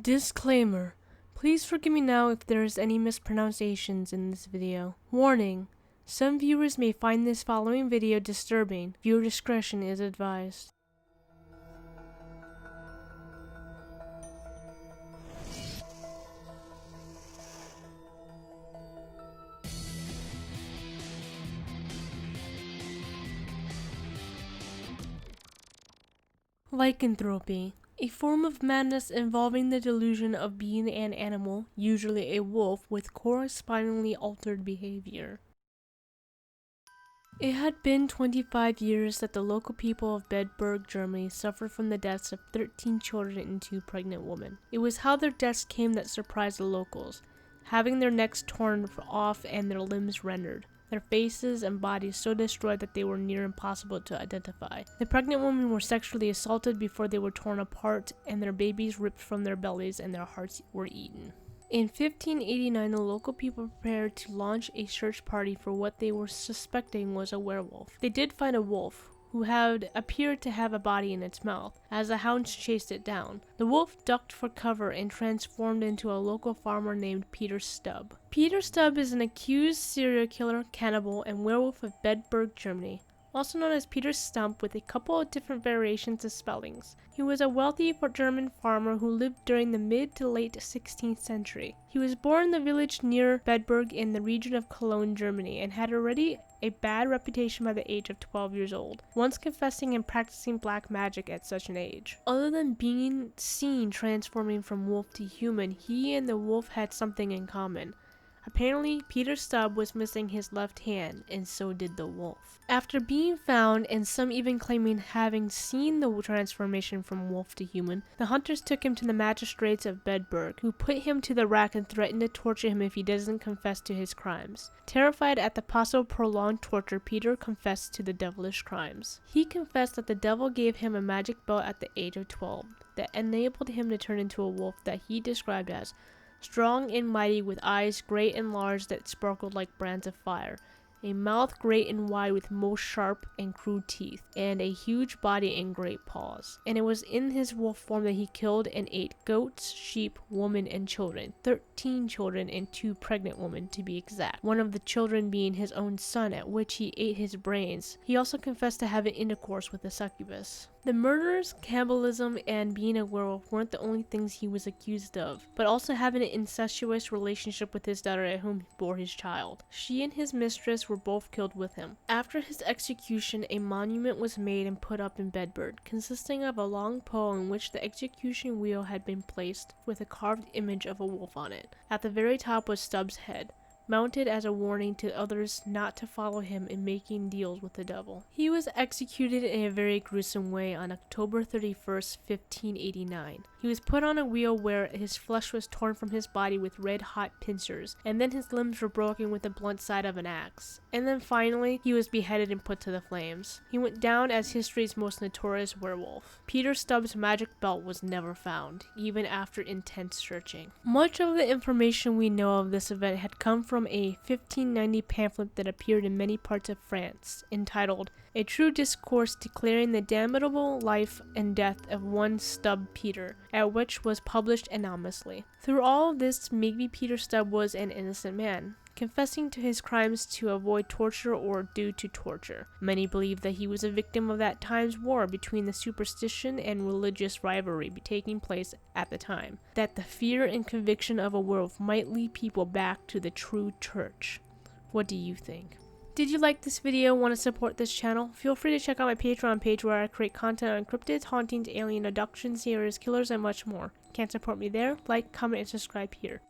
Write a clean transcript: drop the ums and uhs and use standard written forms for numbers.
Disclaimer. Please forgive me now if there is any mispronunciations in this video. Warning. Some viewers may find this following video disturbing. Viewer discretion is advised. Lycanthropy. A form of madness involving the delusion of being an animal, usually a wolf, with correspondingly altered behavior. It had been 25 years that the local people of Bedburg, Germany suffered from the deaths of 13 children and 2 pregnant women. It was how their deaths came that surprised the locals, having their necks torn off and their limbs rendered. Their faces and bodies so destroyed that they were near impossible to identify. The pregnant women were sexually assaulted before they were torn apart, and their babies ripped from their bellies and their hearts were eaten. In 1589, the local people prepared to launch a search party for what they were suspecting was a werewolf. They did find a wolf, who had appeared to have a body in its mouth, as the hounds chased it down. The wolf ducked for cover and transformed into a local farmer named Peter Stumpp. Peter Stumpp is an accused serial killer, cannibal, and werewolf of Bedburg, Germany, also known as Peter Stumpp with a couple of different variations of spellings. He was a wealthy German farmer who lived during the mid to late 16th century. He was born in the village near Bedburg in the region of Cologne, Germany, and had already a bad reputation by the age of 12 years old, once confessing and practicing black magic at such an age. Other than being seen transforming from wolf to human, he and the wolf had something in common. Apparently, Peter Stumpp was missing his left hand, and so did the wolf. After being found, and some even claiming having seen the transformation from wolf to human, the hunters took him to the magistrates of Bedburg, who put him to the rack and threatened to torture him if he doesn't confess to his crimes. Terrified at the possible prolonged torture, Peter confessed to the devilish crimes. He confessed that the devil gave him a magic belt at the age of 12 that enabled him to turn into a wolf that he described as strong and mighty, with eyes great and large that sparkled like brands of fire, a mouth great and wide with most sharp and crude teeth, and a huge body and great paws. And it was in his wolf form that he killed and ate goats, sheep, women, and children, 13 children and 2 pregnant women to be exact, one of the children being his own son, at which he ate his brains. He also confessed to having intercourse with a succubus. The murders, cannibalism, and being a werewolf weren't the only things he was accused of, but also having an incestuous relationship with his daughter at whom he bore his child. She and his mistress were both killed with him. After his execution, a monument was made and put up in Bedburg, consisting of a long pole in which the execution wheel had been placed with a carved image of a wolf on it. At the very top was Stumpp's head, mounted as a warning to others not to follow him in making deals with the devil. He was executed in a very gruesome way on October 31st, 1589. He was put on a wheel where his flesh was torn from his body with red-hot pincers, and then his limbs were broken with the blunt side of an axe. And then finally, he was beheaded and put to the flames. He went down as history's most notorious werewolf. Peter Stumpp's magic belt was never found, even after intense searching. Much of the information we know of this event had come from a 1590 pamphlet that appeared in many parts of France, entitled A True Discourse Declaring the Damnable Life and Death of One Stumpp Peter, at which was published anonymously. Through all of this, maybe Peter Stumpp was an innocent man, confessing to his crimes to avoid torture or due to torture. Many believe that he was a victim of that time's war between the superstition and religious rivalry taking place at the time, that the fear and conviction of a werewolf might lead people back to the true church. What do you think? Did you like this video and want to support this channel? Feel free to check out my Patreon page where I create content on cryptids, hauntings, alien abductions, serial killers, and much more. Can't support me there? Like, comment, and subscribe here.